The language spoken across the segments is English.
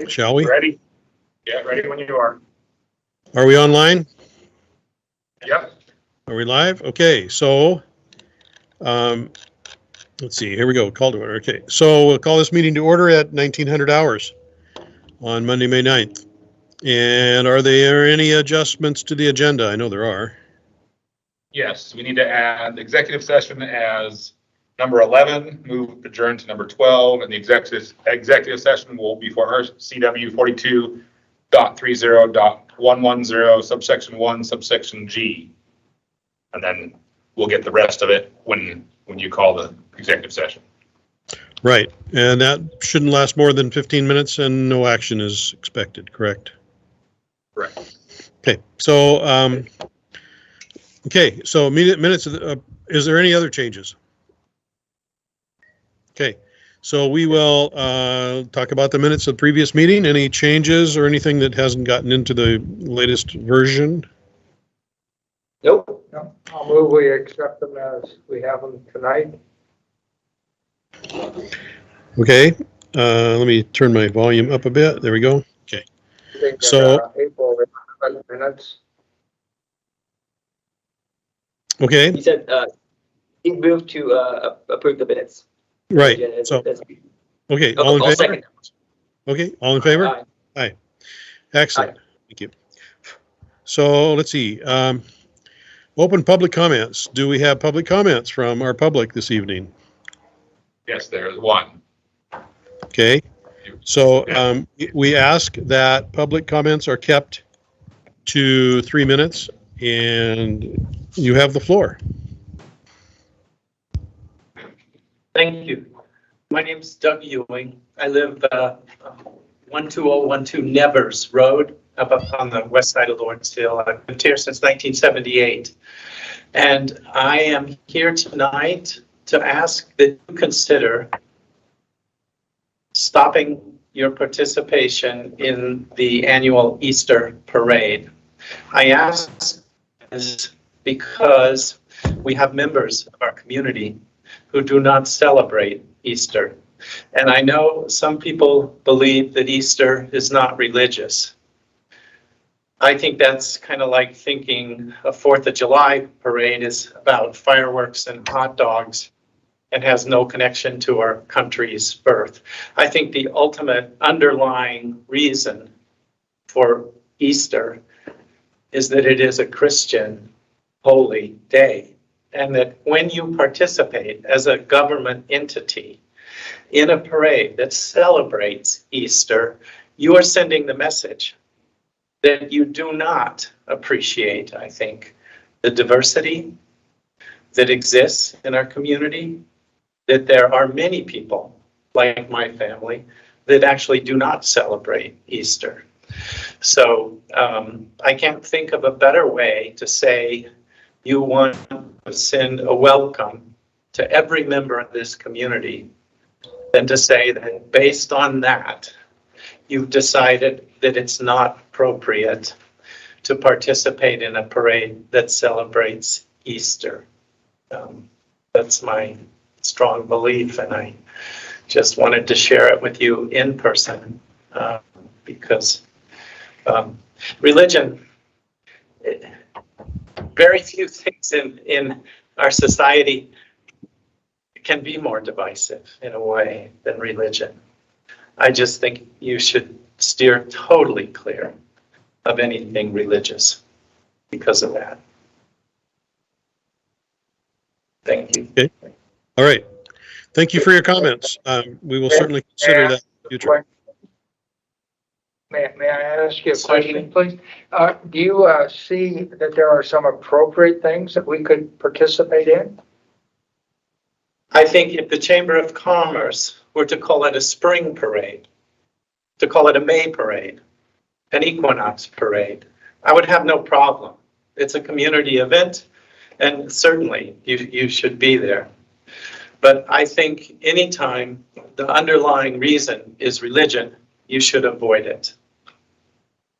Shall we? Ready? Yeah, ready when you are. Are we online? Yep. Are we live? Okay, so let's see. Here we go. Call to order. Okay, so we'll call this meeting to order at 1900 hours on Monday, May 9th. And are there any adjustments to the agenda? I know there are. Yes, we need to add executive session as number 11, move adjourn to number 12, and the executive session will be for RCW 42.30.110 subsection 1 subsection G. And then we'll get the rest of it when you call the executive session. Right, and that shouldn't last more than 15 minutes and no action is expected, correct? Correct. Okay, so minutes, is there any other changes? Okay, so we will talk about the minutes of the previous meeting. Any changes or anything that hasn't gotten into the latest version? Nope. No. I'll move we accept them as we have them tonight. Okay, let me turn my volume up a bit. There we go. Okay. So April 11 minutes. Okay. He said he moved to approve the minutes. Right. So okay, all in favor? Second. Okay, all in favor? Aye. Aye. Excellent. Thank you. So let's see. Open public comments. Do we have public comments from our public this evening? Yes, there is one. Okay. So we ask that public comments are kept to 3 minutes, and you have the floor. Thank you. My name's Doug Ewing. I live 12012 Nevers Road up on the west side of Lawrenceville. I've lived here since 1978. And I am here tonight to ask that you consider stopping your participation in the annual Easter parade. I ask this because we have members of our community who do not celebrate Easter. And I know some people believe that Easter is not religious. I think that's kind of like thinking a 4th of July parade is about fireworks and hot dogs and has no connection to our country's birth. I think the ultimate underlying reason for Easter is that it is a Christian holy day, and that when you participate as a government entity in a parade that celebrates Easter, you are sending the message that you do not appreciate, I think, the diversity that exists in our community, that there are many people, like my family, that actually do not celebrate Easter. So I can't think of a better way to say you want to send a welcome to every member of this community than to say that based on that, you've decided that it's not appropriate to participate in a parade that celebrates Easter. That's my strong belief, and I just wanted to share it with you in person because religion, very few things in our society can be more divisive in a way than religion. I just think you should steer totally clear of anything religious because of that. Thank you. Okay. All right. Thank you for your comments. We will certainly consider that in the future. May I ask you a question, please? Do you see that there are some appropriate things that we could participate in? I think if the Chamber of Commerce were to call it a spring parade, to call it a May parade, an equinox parade, I would have no problem. It's a community event, and certainly you should be there. But I think anytime the underlying reason is religion, you should avoid it.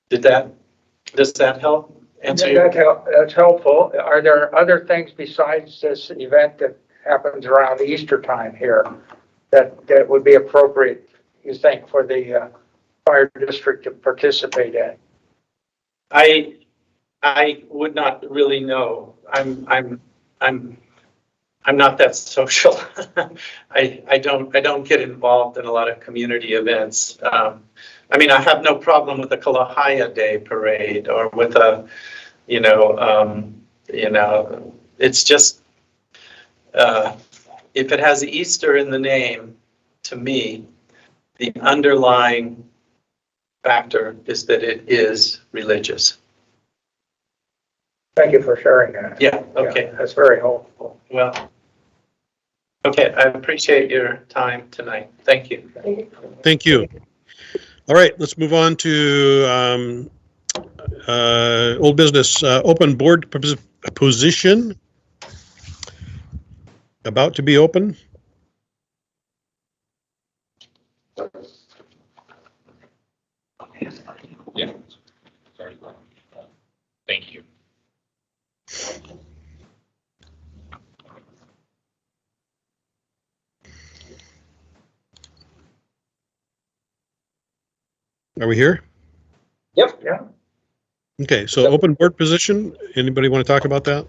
Does that help answer your question? That's helpful. Are there other things besides this event that happens around Easter time here that would be appropriate, you think, for the fire district to participate in? I would not really know. I'm not that social. I don't get involved in a lot of community events. I mean, I have no problem with the Kalahaya Day parade or with a, it's just, if it has Easter in the name, to me, the underlying factor is that it is religious. Thank you for sharing that. Yeah, okay. That's very helpful. Well, okay, I appreciate your time tonight. Thank you. Thank you. All right, let's move on to old business, open board position. About to be open. Yeah. Sorry. Thank you. Are we here? Yep. Yeah. Okay, so open board position. Anybody want to talk about that?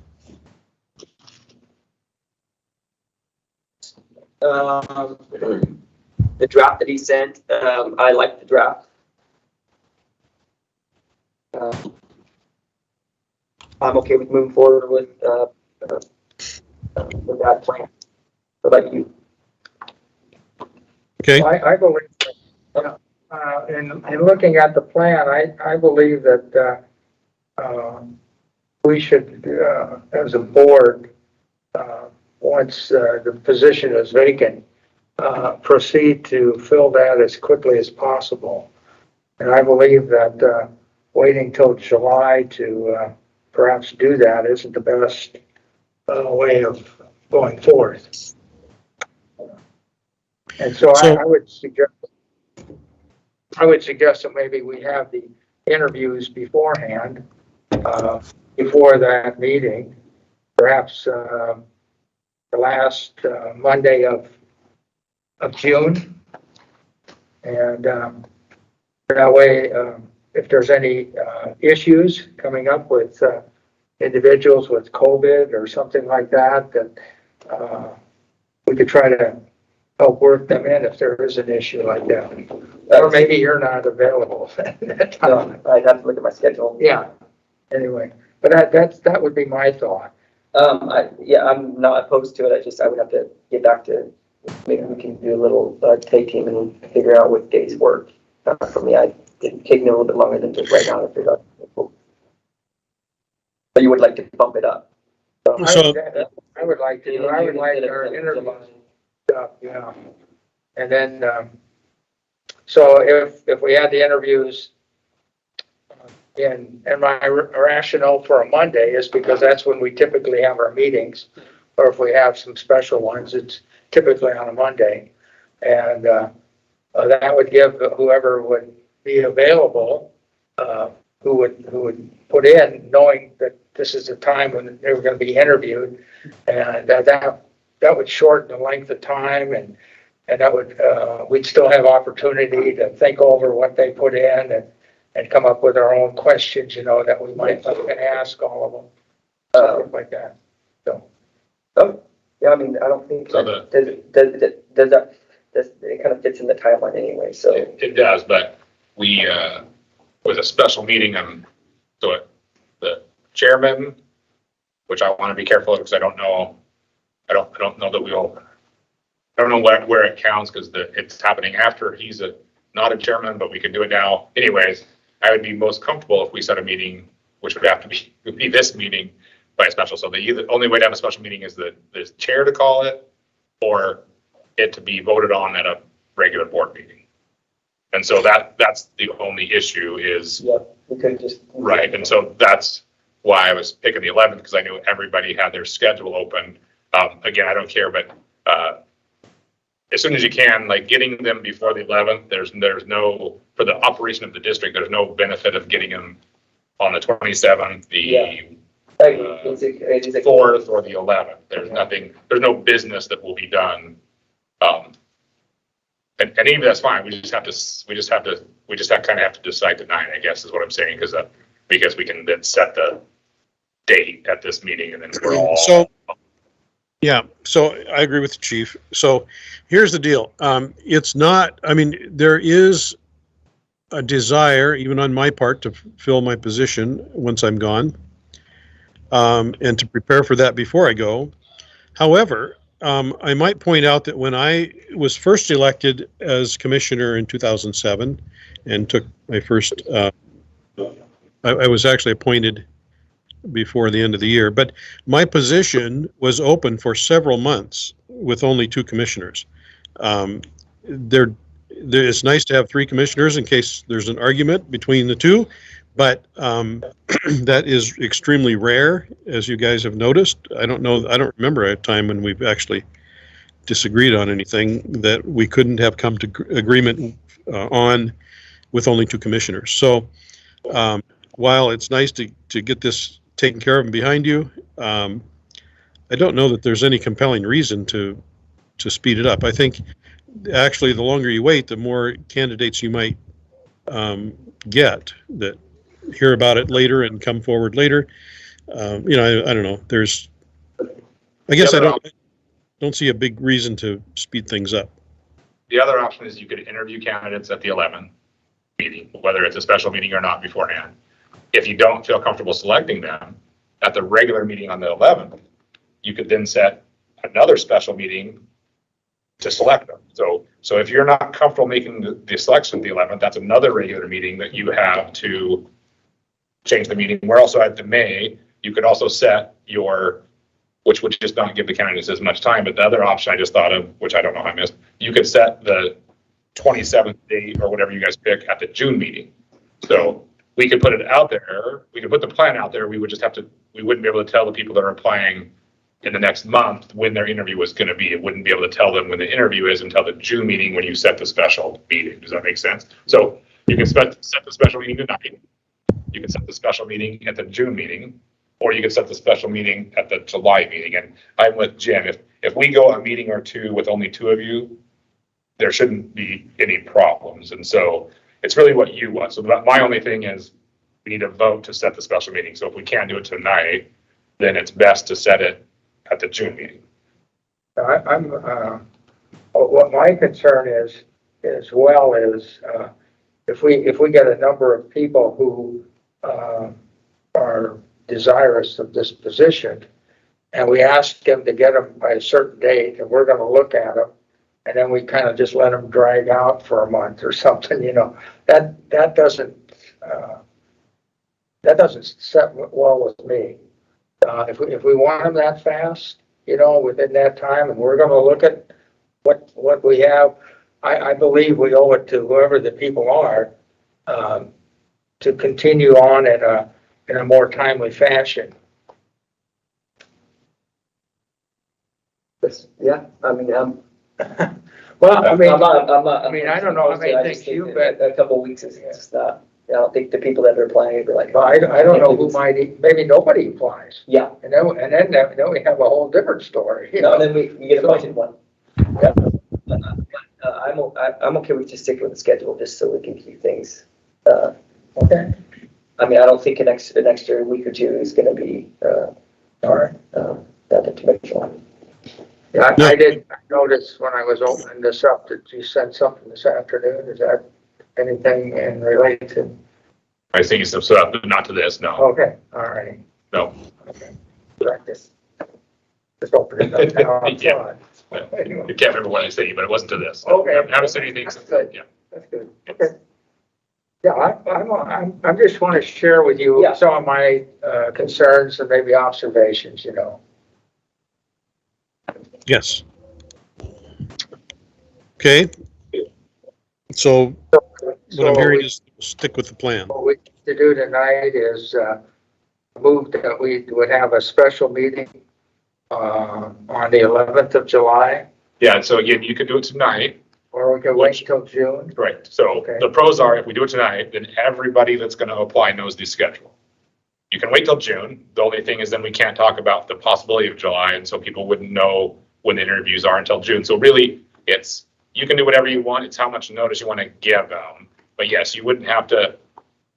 The draft that he sent, I like the draft. I'm okay with moving forward with that plan. What about you? Okay, I believe, in looking at the plan, I believe that we should, as a board, once the position is vacant, proceed to fill that as quickly as possible. And I believe that waiting till July to perhaps do that isn't the best way of going forth. And so I would suggest that maybe we have the interviews beforehand, before that meeting, perhaps the last Monday of June. And that way, if there's any issues coming up with individuals with COVID or something like that, that we could try to help work them in if there is an issue like that. Or maybe you're not available at that time. No, I'd have to look at my schedule. Yeah, anyway, but that would be my thought. I'm not opposed to it. I would have to get back to, maybe we can do a little tag team and figure out what days work for me. It'd take me a little bit longer than just right now to figure out. But you would like to bump it up. So- I would like to, I would like our interviews up, yeah. And then, so if we had the interviews, and my rationale for a Monday is because that's when we typically have our meetings, or if we have some special ones, it's typically on a Monday. And that would give whoever would be available, who would put in, knowing that this is the time when they were going to be interviewed, and that would shorten the length of time, and that would we'd still have opportunity to think over what they put in and come up with our own questions, that we might ask all of them, something like that. So. Oh, yeah. I mean, I don't think So it kind of fits in the timeline anyway. So it does, but we with a special meeting, the chairman, which I want to be careful of because I don't know that I don't know where it counts because it's happening after he's not a chairman, but we can do it now. Anyways, I would be most comfortable if we set a meeting, which would have to be this meeting by a special. So the only way to have a special meeting is the chair to call it, or it to be voted on at a regular board meeting. And so that's the only issue is. yeah, we could just. Right, and so that's why I was picking the 11th, because I knew everybody had their schedule open. Again, I don't care, but as soon as you can, like getting them before the 11th, there's no, for the operation of the district, there's no benefit of getting them on the 27th, the 4th, or the 11th. There's no business that will be done And even that's fine. We just kind of have to decide tonight, I guess is what I'm saying, because we can then set the date at this meeting and then we're all. So, yeah, so I agree with the chief. So here's the deal. It's not, I mean, there is a desire, even on my part, to fill my position once I'm gone, and to prepare for that before I go. However, I might point out that when I was first elected as commissioner in 2007 and took my first, I was actually appointed before the end of the year, but my position was open for several months with only 2 commissioners. It's nice to have 3 commissioners in case there's an argument between the 2, but that is extremely rare, as you guys have noticed. I don't remember a time when we've actually disagreed on anything that we couldn't have come to agreement on with only 2 commissioners. So while it's nice to get this taken care of and behind you, I don't know that there's any compelling reason to speed it up. I think actually the longer you wait, the more candidates you might get that hear about it later and come forward later. I don't know. I don't see a big reason to speed things up. The other option is you could interview candidates at the 11th meeting, whether it's a special meeting or not beforehand. If you don't feel comfortable selecting them at the regular meeting on the 11th, you could then set another special meeting to select them. So if you're not comfortable making the selection at the 11th, that's another regular meeting that you have to change the meeting. We're also at the May. You could also set which would just not give the candidates as much time, but the other option I just thought of, which I don't know how I missed, you could set the 27th date or whatever you guys pick at the June meeting. So we could put it out there. We could put the plan out there. We wouldn't be able to tell the people that are applying in the next month when their interview was going to be. It wouldn't be able to tell them when the interview is until the June meeting when you set the special meeting. Does that make sense? So you can set the special meeting tonight. You can set the special meeting at the June meeting, or you can set the special meeting at the July meeting. And I'm with Jim. If we go a meeting or 2 with only 2 of you, there shouldn't be any problems. And so it's really what you want. So my only thing is we need a vote to set the special meeting. So if we can't do it tonight, then it's best to set it at the June meeting. What my concern is as well is if we get a number of people who are desirous of this position and we ask them to get them by a certain date and we're going to look at them and then we kind of just let them drag out for a month or something, that doesn't set well with me. If we want them that fast, within that time, and we're going to look at what we have, I believe we owe it to whoever the people are to continue on in a more timely fashion. Yeah, I mean, Well, I mean, I don't know how many things you bet. A couple of weeks is just not. I don't think the people that are applying are like. I don't know who might. Maybe nobody applies. Yeah. And then we have a whole different story. No, then we get appointed one. Yeah. I'm okay with just sticking with the schedule just so we can keep things. Okay. I mean, I don't think an extra week or 2 is going to be All right. that too much. Yeah, I did notice when I was opening this up that you sent something this afternoon. Is that anything in related? I think it's some stuff, but not to this. No. Okay. All right. No. Okay. Practice. Just open it up now. I'm Yeah. fine. I can't remember what I said, but it wasn't to this. Okay. I haven't said anything. That's good. Yeah. That's good. Okay. Yeah, I just want to share with you Yeah. some of my concerns and maybe observations. Yes. Okay. So what I'm hearing is stick with the plan. What we need to do tonight is move that we would have a special meeting on the 11th of July, Yeah. So again, you could do it tonight. or we could wait till June. Right. So Okay. the pros are if we do it tonight, then everybody that's going to apply knows the schedule. You can wait till June. The only thing is then we can't talk about the possibility of July. And so people wouldn't know when the interviews are until June. So really you can do whatever you want. It's how much notice you want to give them. But yes, you wouldn't have to,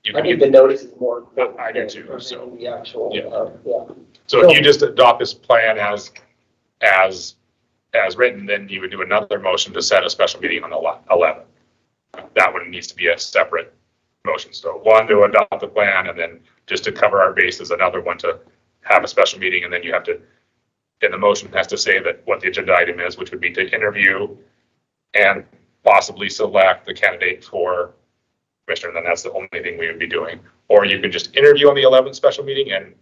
you I can think give, the notice is more. I do too, than so. The actual, Yeah. yeah. so if you just adopt this plan as written, then you would do another motion to set a special meeting on the 11th. That one needs to be a separate motion. So one to adopt the plan, and then just to cover our bases, another one to have a special meeting, and then you have to, then the motion has to say that what the agenda item is, which would be to interview and possibly select the candidate for commissioner, and then that's the only thing we would be doing. Or you can just interview on the 11th special meeting and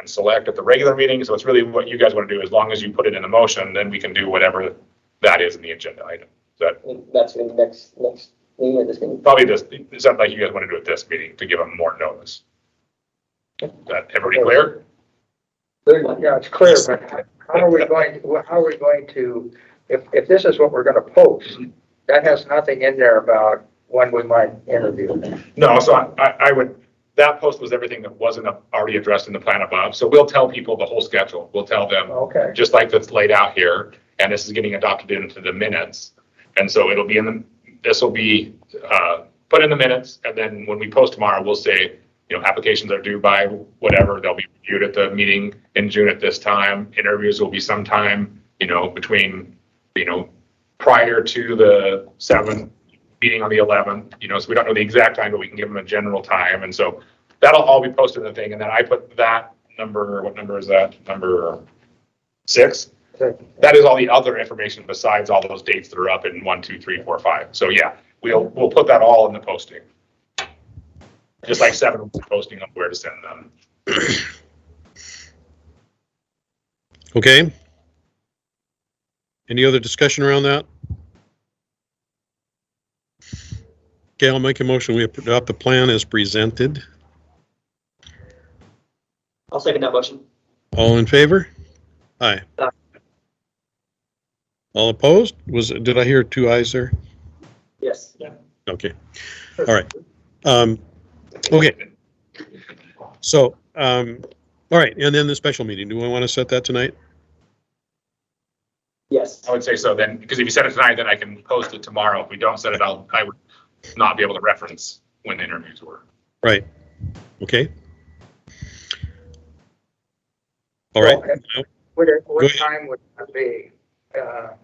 select at the regular meeting. So it's really what you guys want to do. As long as you put it in the motion, then we can do whatever that is in the agenda item. And that's in the next meeting or this meeting? Probably this, it sounds like you guys want to do it this meeting to give them more notice. Is that everybody clear? Very much. Yeah, it's clear, but how are we going to, if this is what we're gonna post, that has nothing in there about when we might interview. No, so I would, that post was everything that wasn't already addressed in the plan above. So we'll tell people the whole schedule. We'll tell them, Okay, just like that's laid out here, and this is getting adopted into the minutes. And so it'll be this will be put in the minutes, and then when we post tomorrow, we'll say, applications are due by whatever, they'll be reviewed at the meeting in June at this time. Interviews will be sometime, between, prior to the 7th, meeting on the 11th, so we don't know the exact time, but we can give them a general time. And so that'll all be posted in the thing. And then I put that number, what number is that? Number 6. That is all the other information besides all those dates that are up in 1, 2, 3, 4, 5. So yeah, we'll put that all in the posting. Just like 7 will be posting on where to send them. Okay. Any other discussion around that? Okay, I'll make a motion. We adopt the plan as presented. I'll second that motion. All in favor? Aye. Aye. All opposed? Did I hear 2 ayes there? Yes. Okay. All right. Okay. So, all right. And then the special meeting. Do we want to set that tonight? Yes. I would say so then, because if you set it tonight, then I can post it tomorrow. If we don't set it, I would not be able to reference when the interviews were. Right. Okay. All right. what time would that be?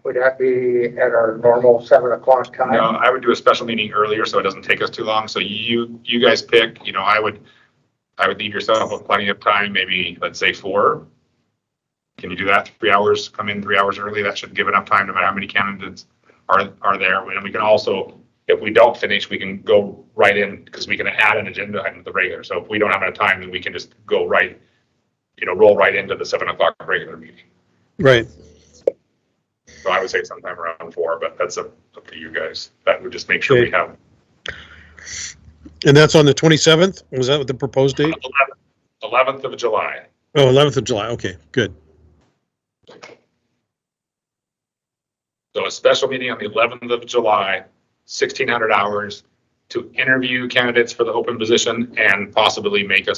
Would that be at our normal 7 o'clock time? No, I would do a special meeting earlier so it doesn't take us too long. So you guys pick, I would leave yourself with plenty of time, maybe let's say 4. Can you do that? 3 hours, come in 3 hours early. That should give enough time no matter how many candidates are there. And we can also, if we don't finish, we can go right in because we can add an agenda item to the regular. So if we don't have enough time, then we can just go right, roll right into the 7 o'clock regular meeting. Right. So I would say sometime around 4, but that's up to you guys. That would just make sure we have. And that's on the 27th? Was that the proposed date? 11th of July. Oh, 11th of July. Okay, good. So a special meeting on the 11th of July, 1600 hours to interview candidates for the open position and possibly make an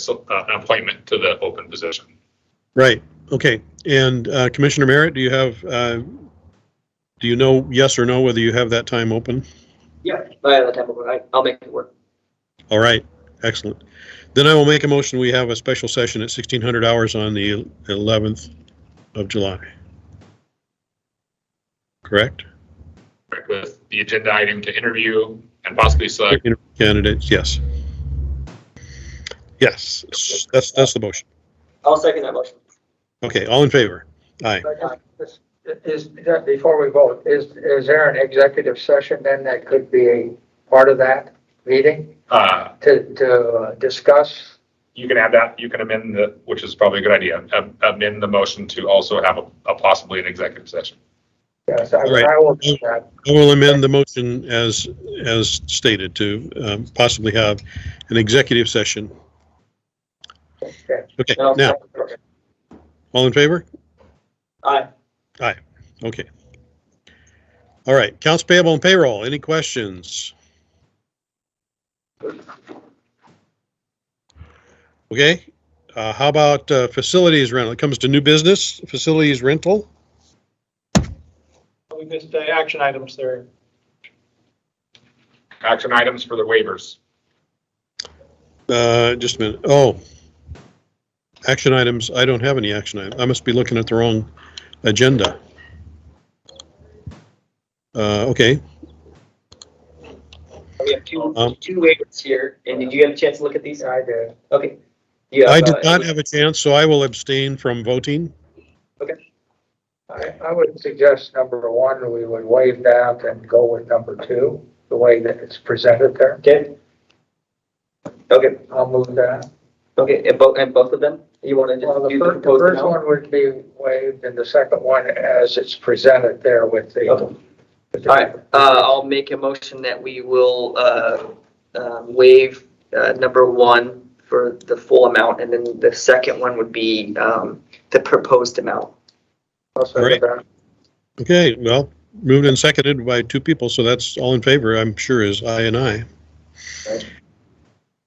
appointment to the open position. Right. Okay. And Commissioner Merritt, do you have, do you know yes or no whether you have that time open? Yeah. I have that time open. I'll make it work. All right. Excellent. Then I will make a motion. We have a special session at 1600 hours on the 11th of July. Correct? With the agenda item to interview and possibly select. Candidates, yes. Yes, that's the motion. I'll second that motion. Okay, all in favor? Aye. Is that, before we vote, is there an executive session then that could be a part of that meeting to discuss? You can add that, you can amend which is probably a good idea, amend the motion to also have a possibly an executive session. Yes, I Right. will do that. I will amend the motion as stated to possibly have an executive session. Okay. Okay, And I'll now, second the motion. all in favor? Aye. Okay. All right, accounts payable and payroll, any questions? Okay, how about facilities rental? It comes to new business, facilities rental. We missed the action items there. Action items for the waivers. Just a minute. Oh, action items. I don't have any action items. I must be looking at the wrong agenda. Okay. We have two Um, waivers here, and did you have a chance to look at these? I did. Okay. Do you have, I did not any- have a chance, so I will abstain from voting. I would suggest number one, we would waive that and go with number two, the way that it's presented there. Okay. Okay, I'll move that. okay, and both of them? You want to Well, just the do the first proposed amount? one would be waived and the second one as it's presented there with the. Okay. All right, I'll make a motion that we will, waive, number one for the full amount, and then the second one would be, the proposed amount. I'll second that. Okay, well, moved and seconded by two people, so that's all in favor, I'm sure, is aye and aye.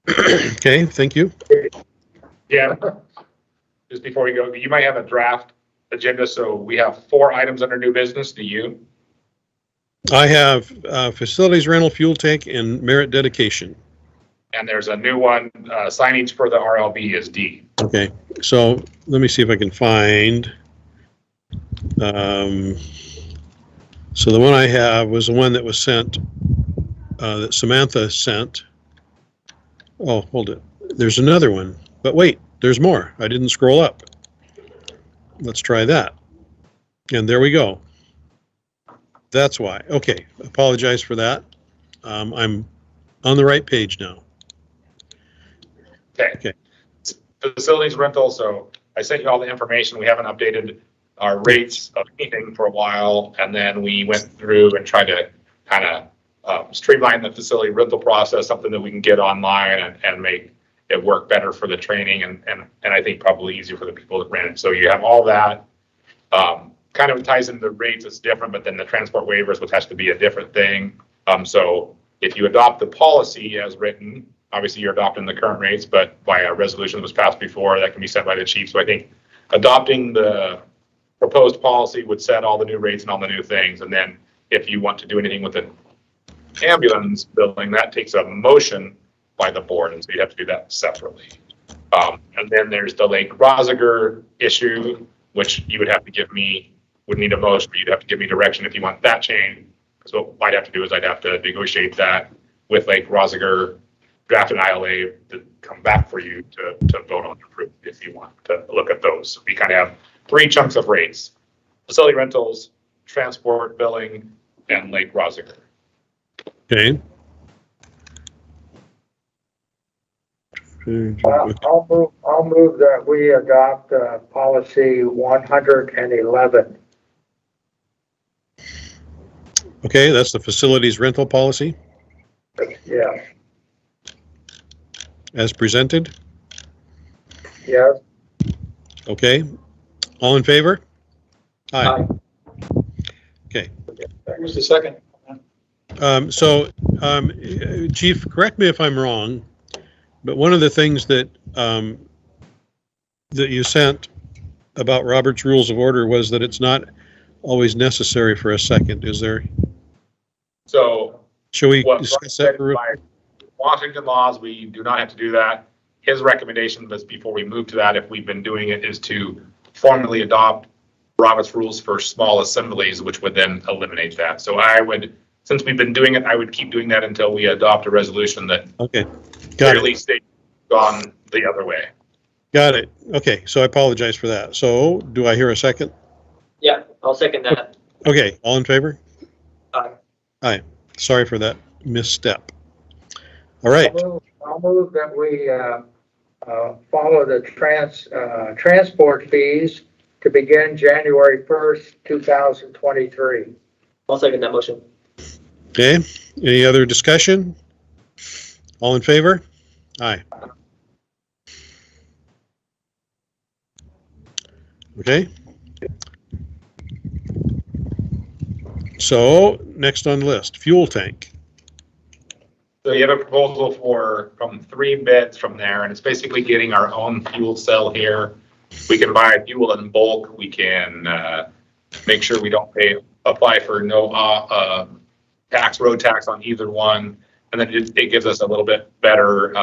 Okay, thank you. Yeah. Just before we go, you might have a draft agenda, so we have 4 items under new business. Do you? I have facilities rental, fuel tank, and merit dedication. And there's a new one, signage for the RLB is D. Okay, so let me see if I can find. So the one I have was the one that was sent, that Samantha sent. Oh, hold it. There's another one, but wait, there's more. I didn't scroll up. Let's try that. And there we go. That's why. Okay, apologize for that. I'm on the right page now. Okay. Facilities rental, so I sent you all the information. We haven't updated our rates of anything for a while. And then we went through and tried to kind of streamline the facility rental process, something that we can get online and make it work better for the training and I think probably easier for the people that rent it. So you have all that. Kind of ties into the rates, it's different, but then the transport waivers, which has to be a different thing. So if you adopt the policy as written, obviously you're adopting the current rates, but by a resolution that was passed before, that can be set by the chief. So I think adopting the proposed policy would set all the new rates and all the new things. And then if you want to do anything with the ambulance billing, that takes a motion by the board, and so you have to do that separately. And then there's the Lake Rosiger issue, which you would have to give me, would need a motion, but you'd have to give me direction if you want that changed. Because what I'd have to do is I'd have to negotiate that with Lake Rosiger, draft an ILA to come back for you to vote on and approve if you want to look at those. So we kind of have 3 chunks of rates: facility rentals, transport billing, and Lake Rosiger. Okay. I'll move that we adopt policy 111. Okay, that's the facilities rental policy Yeah, as presented. yes, Okay, all in favor? Aye. Who's the second? Chief, correct me if I'm wrong, but one of the things that that you sent about Robert's Rules of Order was that it's not always necessary for a second. Is there? So Shall we what discuss that? by Washington laws, we do not have to do that. His recommendation was, before we move to that, if we've been doing it, is to formally adopt Robert's rules for small assemblies, which would then eliminate that. So I would, since we've been doing it, I would keep doing that until we adopt a resolution that Okay, got at it. least they've gone the other way. Got it. Okay, so I apologize for that. So do I hear a second? Yeah, I'll second that. Okay, all in favor? Aye. Sorry for that misstep. All right. I'll move that we follow the transport fees to begin January 1st, 2023. I'll second that motion. Okay, any other discussion? All in favor? Aye. Okay. So, next on the list, fuel tank. So you have a proposal from 3 bids from there, and it's basically getting our own fuel cell here. We can buy fuel in bulk. We can make sure we don't pay apply for no road tax on either one. And then it gives us a little bit better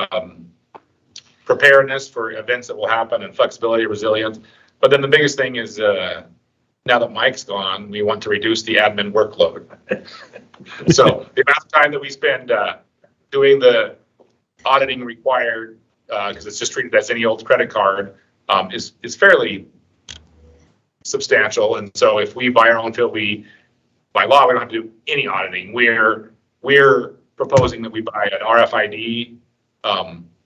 preparedness for events that will happen and flexibility, resilience. But then the biggest thing is now that Mike's gone, we want to reduce the admin workload. So the amount of time that we spend doing the auditing required, because it's just treated as any old credit card, is fairly substantial. And so if we buy our own field, by law, we don't have to do any auditing. We're proposing that we buy an RFID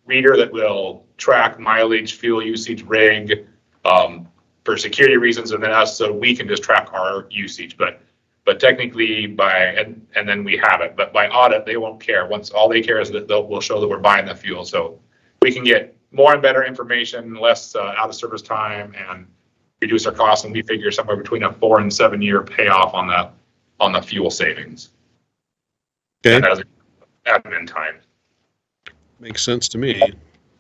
reader that will track mileage, fuel usage, rig, for security reasons, and then us, so we can just track our usage. But technically and then we have it. But by audit, they won't care. Once all they care is that we'll show that we're buying the fuel. So we can get more and better information, less out of service time, and reduce our costs. And we figure somewhere between a 4 and 7 year payoff on the fuel savings. Okay, And that is admin time. makes sense to me.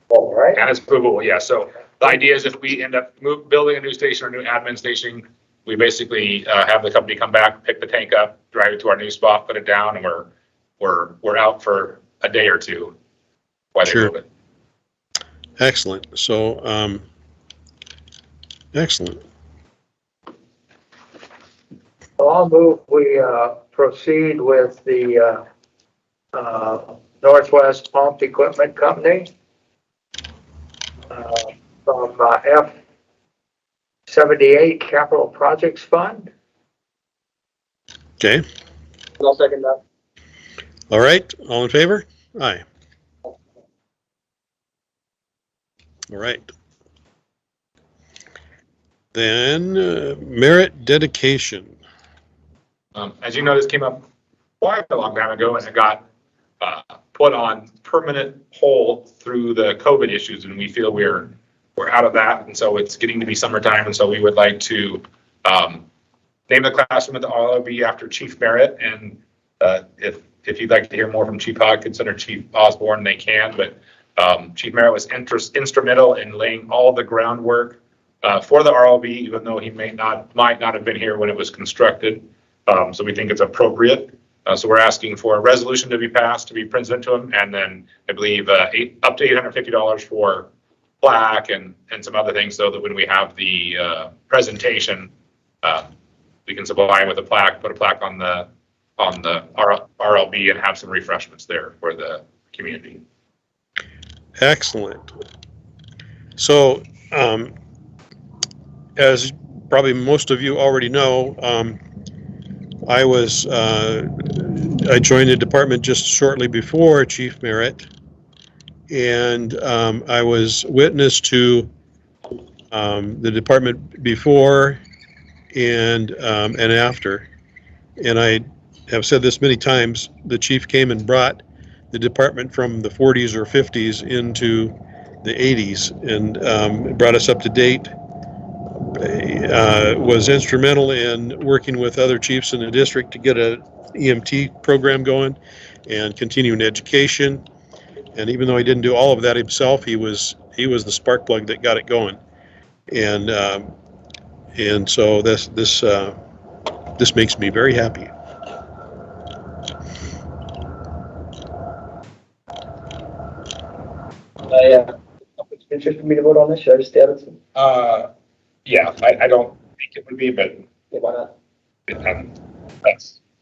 All right. And it's movable, yeah. So the idea is if we end up building a new station or new admin station, we basically have the company come back, pick the tank up, drive it to our new spot, put it down, and we're out for a day or two while they Sure. move it. Excellent. So, excellent. I'll move we proceed with the Northwest Pump Equipment Company from F78 Capital Projects Fund. Okay. I'll second that. All right. All in favor? Aye. All right. Then merit dedication. As you know, this came up quite a long time ago, and it got put on permanent hold through the COVID issues, and we feel we're out of that, and so it's getting to be summertime, and so we would like to name the classroom at the RLB after Chief Merritt. And if you'd like to hear more from Chief Hodgkinson or Chief Osborne, they can. But Chief Merritt was instrumental in laying all the groundwork for the RLB, even though he might not have been here when it was constructed. So we think it's appropriate. So we're asking for a resolution to be passed to be presented to him, and then I believe up to $850 for plaque and some other things, so that when we have the presentation, we can supply him with a plaque, put a plaque on the RLB, and have some refreshments there for the community. Excellent. So, as probably most of you already know, I joined the department just shortly before Chief Merritt, and I was witness to the department before and after. And I have said this many times, the chief came and brought the department from the 40s or 50s into the 80s, and brought us up to date. Was instrumental in working with other chiefs in the district to get a EMT program going and continuing education. And even though he didn't do all of that himself, he was the spark plug that got it going. And so this makes me very happy. It's interesting for me to vote on this. Should I just stay out of it? Yeah, I don't think it would be, but Yeah, why not?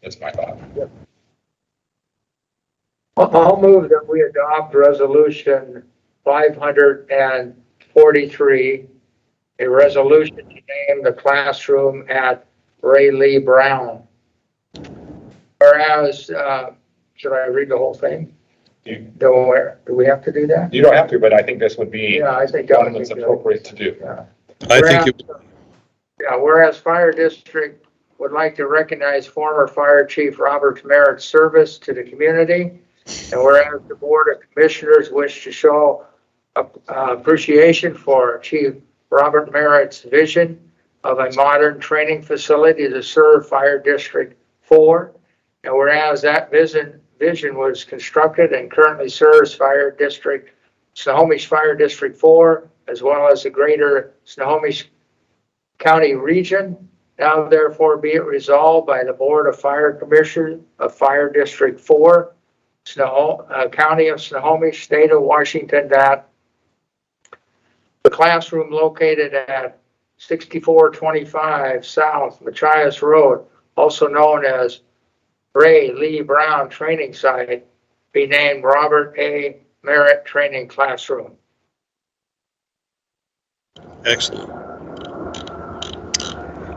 that's my thought. I'll move that we adopt resolution 543, a resolution to name the classroom at Ray Lee Brown. Whereas, should I read the whole thing? Do we have to do that? You don't have to, but I think this would be Yeah, I think that one would that's be good. appropriate to do. Yeah. I think it, Yeah, whereas Fire District would like to recognize former Fire Chief Robert Merritt's service to the community, and whereas the Board of Commissioners wish to show appreciation for Chief Robert Merritt's vision of a modern training facility to serve Fire District 4, and whereas that vision was constructed and currently serves Snohomish Fire District 4, as well as the greater Snohomish County region, Now therefore be it resolved by the Board of Fire Commissioners of Fire District 4, County of Snohomish, State of Washington, that the classroom located at 6425 South Machias Road, also known as Ray Lee Brown Training Site, be named Robert A. Merritt Training Classroom. Excellent.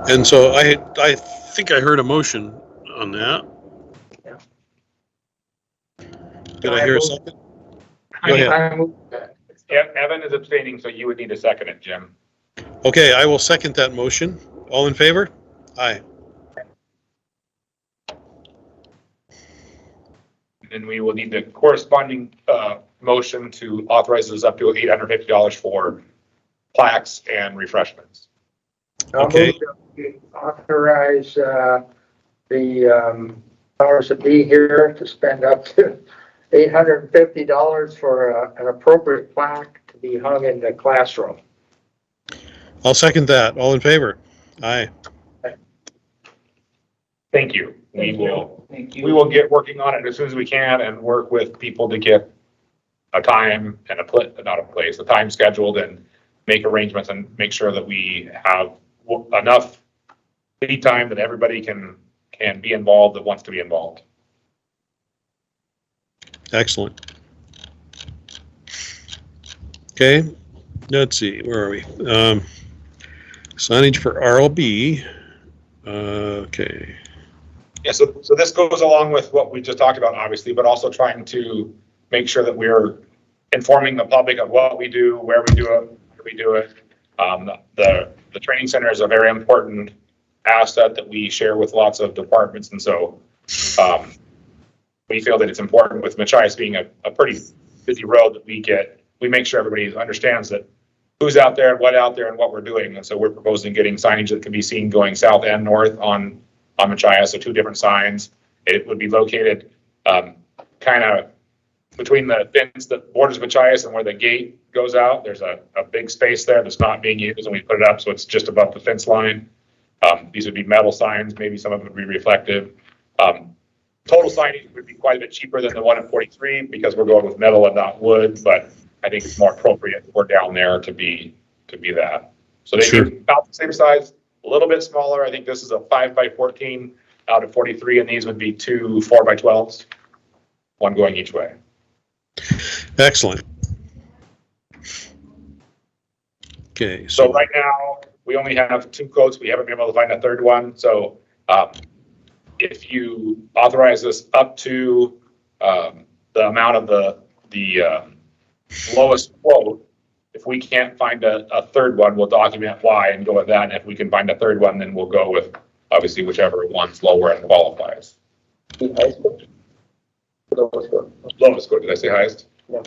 And so I think I heard a motion on that. Yeah. Did I hear a second? Go ahead. I move that. Evan is abstaining, so you would need to second it, Jim. Okay, I will second that motion. All in favor? Aye. And we will need the corresponding motion to authorize us up to $850 for plaques and refreshments. I'll Okay. move that we authorize the powers that be here to spend up to $850 for an appropriate plaque to be hung in the classroom. I'll second that. All in favor? Aye. Thank you. Thank you. We will get working on it as soon as we can and work with people to get a time and a time scheduled and make arrangements and make sure that we have enough lead time that everybody can be involved that wants to be involved. Excellent. Okay, let's see, where are we? Signage for RLB. Okay, Yeah, so this goes along with what we just talked about, obviously, but also trying to make sure that we're informing the public of what we do, where we do it, how we do it. The training center is a very important asset that we share with lots of departments, and so we feel that it's important with Machias being a pretty busy road that we make sure everybody understands that who's out there and what we're doing. And so we're proposing getting signage that can be seen going south and north on Machias, so 2 different signs. It would be located kind of between the fence that borders Machias and where the gate goes out. There's a big space there that's not being used, and we put it up so it's just above the fence line. These would be metal signs, maybe some of them would be reflective. Total signage would be quite a bit cheaper than the one at 43 because we're going with metal and not wood, but I think it's more appropriate for down there to be that. So they Sure. be about the same size, a little bit smaller. I think this is a 5x14 out of 43, and these would be 2 4x12s, one going each way. excellent. Okay, So so right now, we only have 2 quotes. We haven't been able to find a third one. So if you authorize this up to the amount of the lowest quote, if we can't find a third one, we'll document why and go with that. And if we can find a third one, then we'll go with obviously whichever one's lower and qualifies. The highest quote? The lowest quote? Lowest quote, did I say highest? No.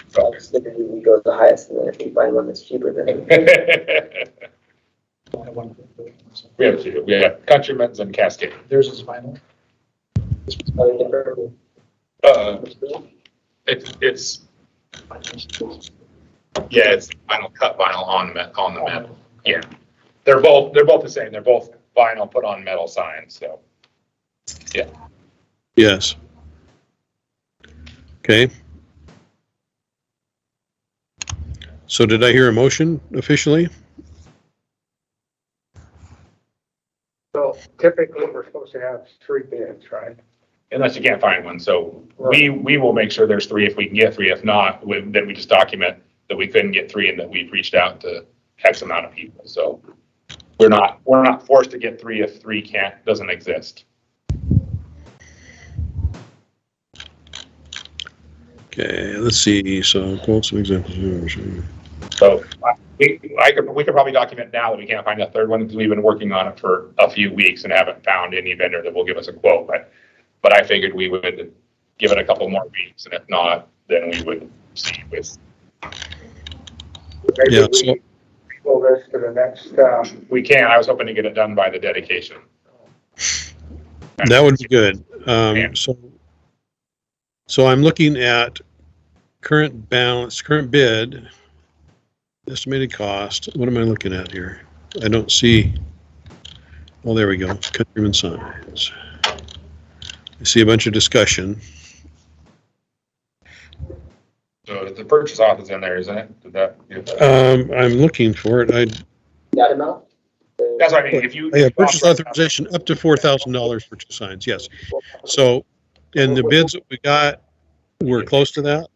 So- Typically, we go to the highest, and then if we find one that's cheaper, then We have Countryman's and Cascade. Theirs is final. other different. It's yeah, it's vinyl cut vinyl on the metal. Yeah, they're both the same. They're both vinyl put on metal signs. So yes. Okay. So did I hear a motion officially? So typically, we're supposed to have 3 bids, right? unless you can't find one, so we will make sure there's 3 if we can get 3. If not, then we just document that we couldn't get 3 and that we've reached out to X amount of people. So we're not forced to get 3 if 3 doesn't exist. Okay, let's see. So quote some examples. So we could probably document now that we can't find a third one because we've been working on it for a few weeks and haven't found any vendor that will give us a quote. But I figured we would give it a couple more weeks, and if not, then we would see with. Maybe Yeah, we so- pull this to the next, We can. I was hoping to get it done by the dedication. That would be good. Yeah. So I'm looking at current balance, current bid, estimated cost. What am I looking at here? I don't see Oh, there we go. Countryman signs. I see a bunch of discussion. So the purchase auth is in there, isn't it? Did that? I'm looking for it. That amount? That's what I mean. If you. I have purchase authorization up to $4,000 for 2 signs. Yes. So, in the bids that we got, we're close to that.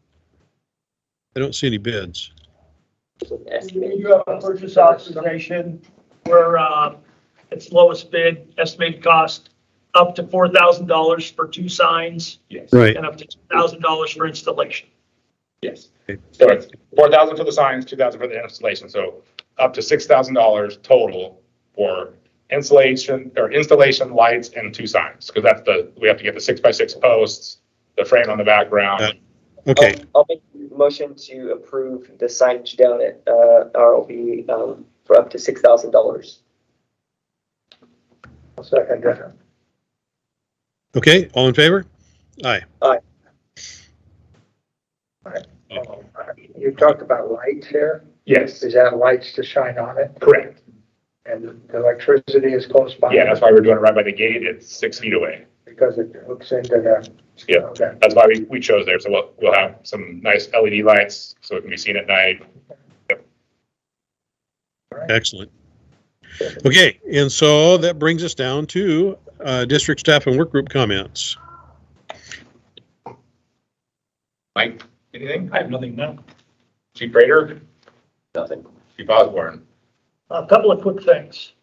I don't see any bids. You have a purchase authorization where, it's lowest bid, estimated cost up to $4,000 for 2 signs Yes. Right. and up to $2,000 for installation. Yes. So it's 4,000 for the signs, 2,000 for the installation. So up to $6,000 total for installation, lights, and 2 signs. Because we have to get the 6x6 posts, the frame on the background. Okay. I'll make a motion to approve the signage down at RLB for up to $6,000. I'll second that. Okay. All in favor? Aye. You talked about lights here. Yes, Is that lights to shine on it? correct. And the electricity is close by? Yeah, that's why we're doing it right by the gate. It's 6 feet away. Because it hooks into the, Yeah, okay. that's why we chose there. So we'll have some nice LED lights so it can be seen at night. Excellent. Okay. And so that brings us down to district staff and work group comments. Mike, anything? I have nothing now. Chief Prater? Nothing. Chief Osborne? A couple of quick things.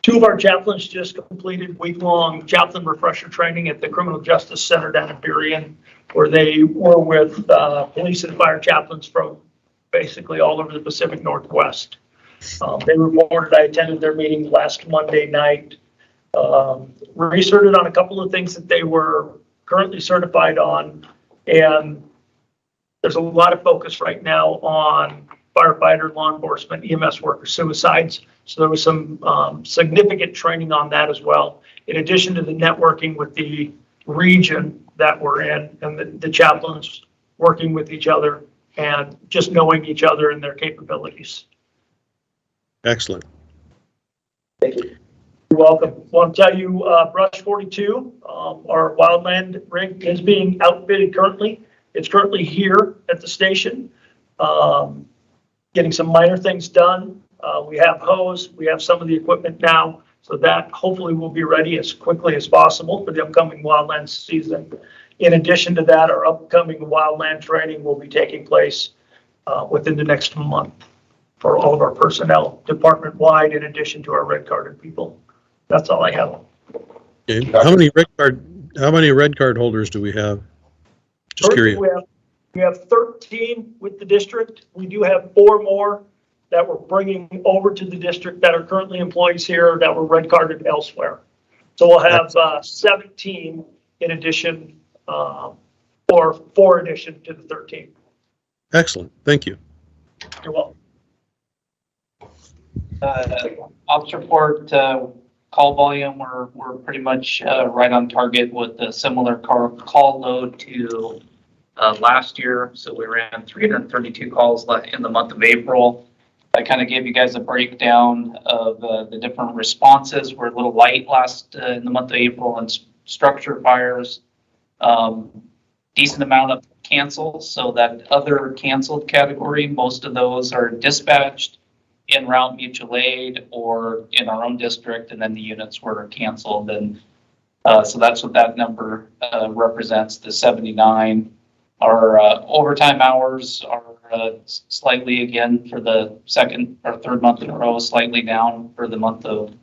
2 of our chaplains just completed week-long chaplain refresher training at the Criminal Justice Center down in Berrien, where they were with police and fire chaplains from basically all over the Pacific Northwest. They reported, I attended their meeting last Monday night, recerted on a couple of things that they were currently certified on, and there's a lot of focus right now on firefighter, law enforcement, EMS worker suicides. So there was some significant training on that as well, in addition to the networking with the region that we're in and the chaplains working with each other and just knowing each other and their capabilities. Excellent. Thank you. You're welcome. Want to tell you, Brush 42, our wildland rig is being outfitted currently. It's currently here at the station, getting some minor things done. We have hose, we have some of the equipment now, so that hopefully will be ready as quickly as possible for the upcoming wildland season. In addition to that, our upcoming wildland training will be taking place within the next month for all of our personnel, department-wide, in addition to our red carded people. That's all I have. Okay. How many red card holders do we have? Just curious. We have 13 with the district. We do have 4 more that we're bringing over to the district that are currently employees here that were red carded elsewhere. So we'll have 17 in addition, or 4 addition to the 13. Excellent. Thank you. You're welcome. Ops report, call volume, we're pretty much right on target with a similar call load to last year. So we ran 332 calls in the month of April. I kind of gave you guys a breakdown of the different responses. We're a little light in the month of April on structure fires. Decent amount of cancels, so that other canceled category, most of those are dispatched in route mutual aid or in our own district, and then the units were canceled. And so that's what that number represents, the 79. Our overtime hours are slightly, again, for the second or third month in a row, slightly down for the month of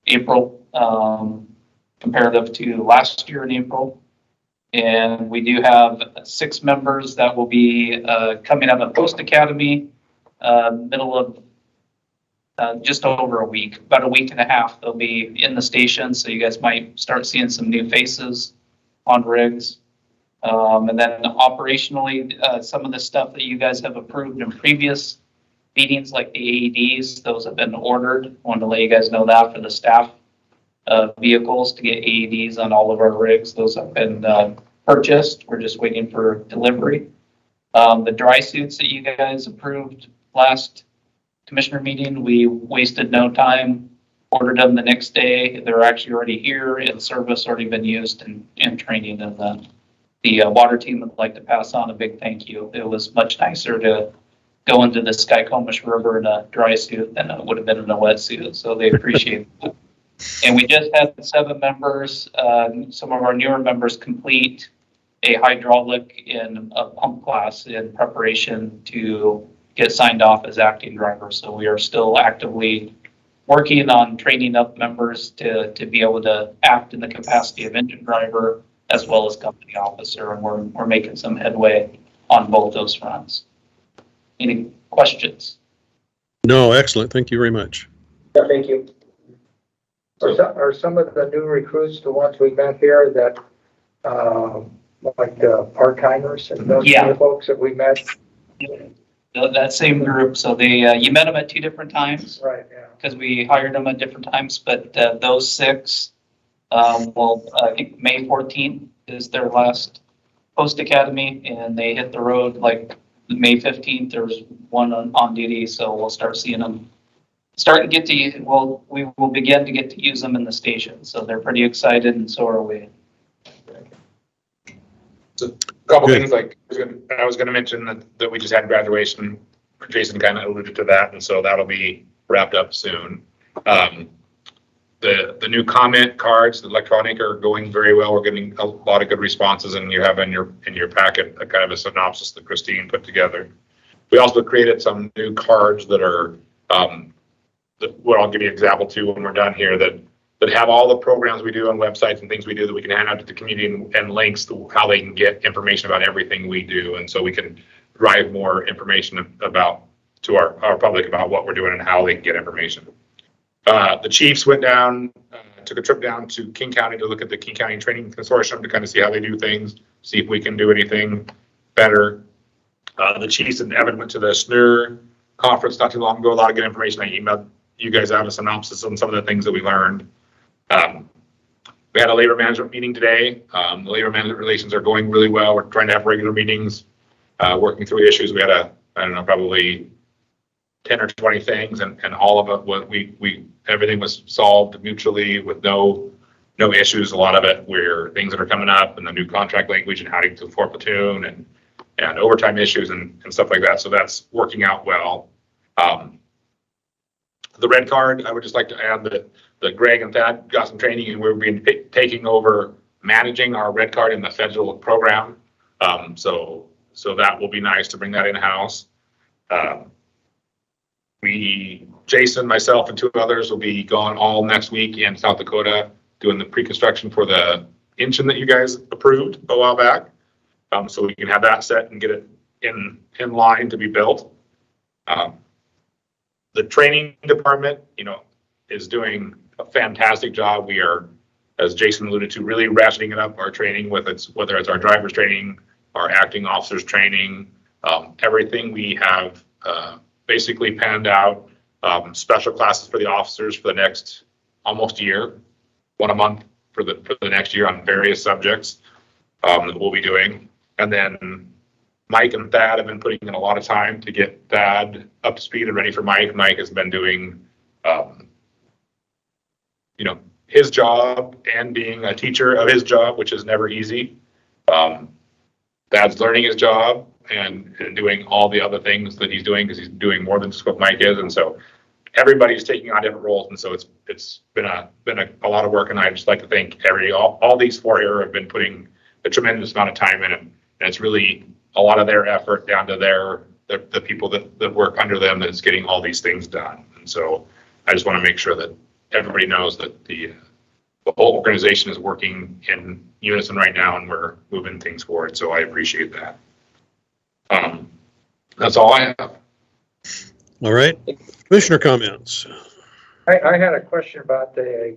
April, comparative to last year in April. And we do have 6 members that will be coming out of Post Academy, middle of just over a week, about a week and a half. They'll be in the station, so you guys might start seeing some new faces on rigs. And then operationally, some of the stuff that you guys have approved in previous meetings, like the AEDs, those have been ordered. Wanted to let you guys know that for the staff vehicles to get AEDs on all of our rigs. Those have been purchased. We're just waiting for delivery. The dry suits that you guys approved last commissioner meeting, we wasted no time ordered them the next day. They're actually already here and service already been used in training. And the water team would like to pass on a big thank you. It was much nicer to go into the Skycomish River in a dry suit than it would have been in a wetsuit. So they appreciate it. And we just had 7 members, some of our newer members complete a hydraulic and a pump class in preparation to get signed off as acting drivers. So we are still actively working on training up members to be able to act in the capacity of engine driver as well as company officer, and we're making some headway on both those fronts. Any questions? No, excellent. Thank you very much. Yeah, thank you. Are some of the new recruits the ones we met here that, like part-timers and those Yeah. kind of folks that we met? That same group, so they, you met them at 2 different times Right, yeah. because we hired them at different times, but those 6, well, I think May 14th is their last post academy, and they hit the road like May 15th. There's one on duty, so we'll start seeing them. Starting to get to, well, we will begin to get to use them in the station, so they're pretty excited, and so are we. Couple Good. things like, I was gonna mention that we just had graduation. Jason kind of alluded to that, and so that'll be wrapped up soon. The new comment cards, the electronic, are going very well. We're getting a lot of good responses, and you have in your packet a kind of a synopsis that Christine put together. We also created some new cards that are, what I'll give you an example to when we're done here, that have all the programs we do on websites and things we do that we can hand out to the community, and links to how they can get information about everything we do. And so we can drive more information about to our public about what we're doing and how they can get information. The chiefs went down, took a trip down to King County to look at the King County Training Consortium to kind of see how they do things, see if we can do anything better. The chiefs and Evan went to the SNUR conference not too long ago. A lot of good information. I emailed you guys out a synopsis on some of the things that we learned. We had a labor management meeting today. The labor management relations are going really well. We're trying to have regular meetings, working through issues. We had I don't know, probably 10 or 20 things, and all of it, everything was solved mutually with no issues. A lot of it were things that are coming up, and the new contract language and how to do 4 platoon and overtime issues and stuff like that. So that's working out well. The red card, I would just like to add that Greg and Thad got some training, and we're being taking over managing our red card in the federal program. So that will be nice to bring that in-house. Jason, myself, and 2 others will be gone all next week in South Dakota doing the pre-construction for the engine that you guys approved a while back. So we can have that set and get it in line to be built. The training department, is doing a fantastic job. We are, as Jason alluded to, really ratcheting it up our training, whether it's our driver's training, our acting officers training, everything we have basically panned out. Special classes for the officers for the next almost year, 1 a month for the next year on various subjects that we'll be doing. And then Mike and Thad have been putting in a lot of time to get Thad up to speed and ready for Mike. Mike has been doing, his job and being a teacher of his job, which is never easy. Thad's learning his job and doing all the other things that he's doing, because he's doing more than just what Mike is. And so everybody's taking on different roles. And so it's been a lot of work. And I just like to thank all these 4 here have been putting a tremendous amount of time in it. And it's really a lot of their effort down to the people that work under them that's getting all these things done. And so I just want to make sure that everybody knows that the whole organization is working in unison right now, and we're moving things forward. So I appreciate that. That's all I have. All right. Commissioner comments. I had a question about the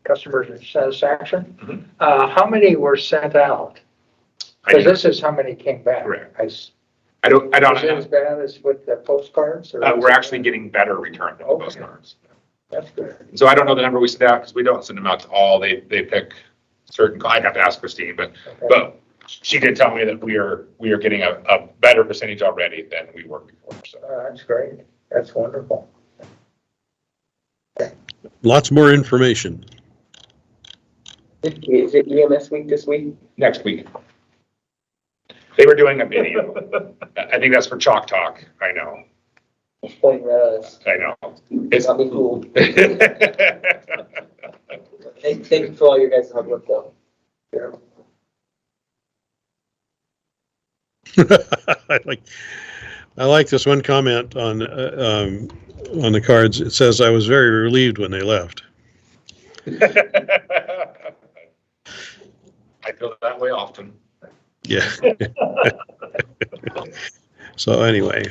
customer satisfaction. Mhm. How many were sent out? Because this is how many came back. Correct. Is I don't it as know. bad as with the postcards? or We're actually getting better return on Okay. postcards. That's good. So I don't know the number we send out, because we don't send them out to all. They pick certain, I'd have to ask Christine, Okay. but she did tell me that we are getting a better percentage already than we were before. So That's great. That's wonderful. lots more information. Is it EMS week this week? Next week. They were doing a video. I think that's for Chalk Talk. I know. Pointing at us. I know. It's not me cool. Thank you for all your guys' hard work though. Yeah. I like this one comment on the cards. It says, "I was very relieved when they left." I feel that way often. Yeah. So anyway.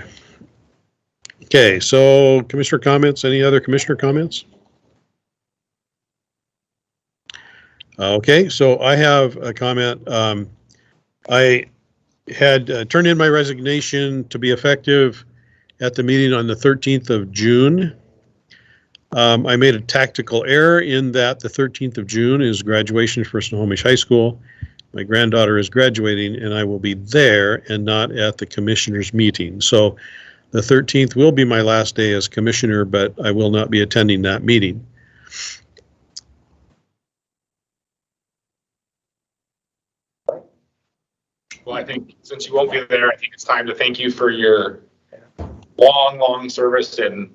Okay, so commissioner comments, any other commissioner comments? Okay, so I have a comment. I had turned in my resignation to be effective at the meeting on the 13th of June. I made a tactical error in that the 13th of June is graduation for Snohomish High School. My granddaughter is graduating and I will be there and not at the commissioners meeting. So the 13th will be my last day as commissioner, but I will not be attending that meeting. Well, I think since you won't be there, I think it's time to thank you for your long service in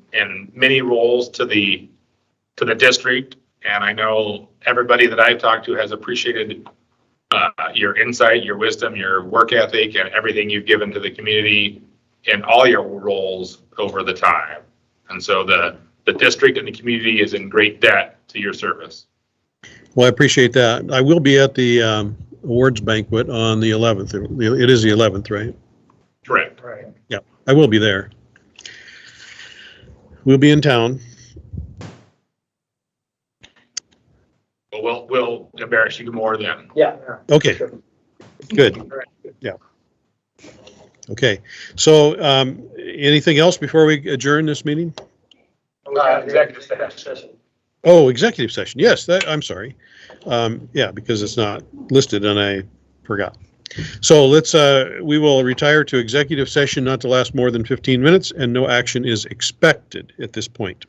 many roles to the district. And I know everybody that I've talked to has appreciated your insight, your wisdom, your work ethic, and everything you've given to the community in all your roles over the time. And so the district and the community is in great debt to your service. Well, I appreciate that. I will be at the awards banquet on the 11th. It is the 11th, right? Correct. Right. Yeah, I will be there. We'll be in town. But we'll embarrass you more then. Yeah. Okay, good. Yeah. Okay, so anything else before we adjourn this meeting? Executive session. Oh, executive session. Yes, I'm sorry. Yeah, because it's not listed and I forgot. So we will retire to executive session not to last more than 15 minutes and no action is expected at this point.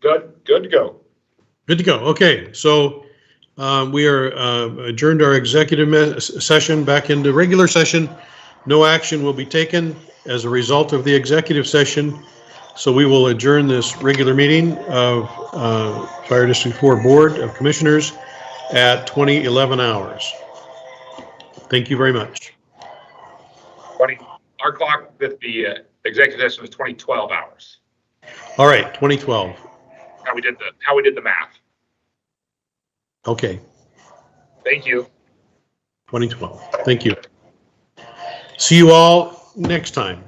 Good to go. Good to go. Okay, so we are adjourned our executive session back into regular session. No action will be taken as a result of the executive session. So we will adjourn this regular meeting of Fire District 4 Board of Commissioners at 20:11 hours. Thank you very much. Our clock with the executive session was 2012 hours. All right, 2012. How we did the math. Okay, Thank you. 2012. Thank you. See you all next time.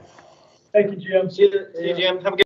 Thank you, Jim. See you, Jim. Have a good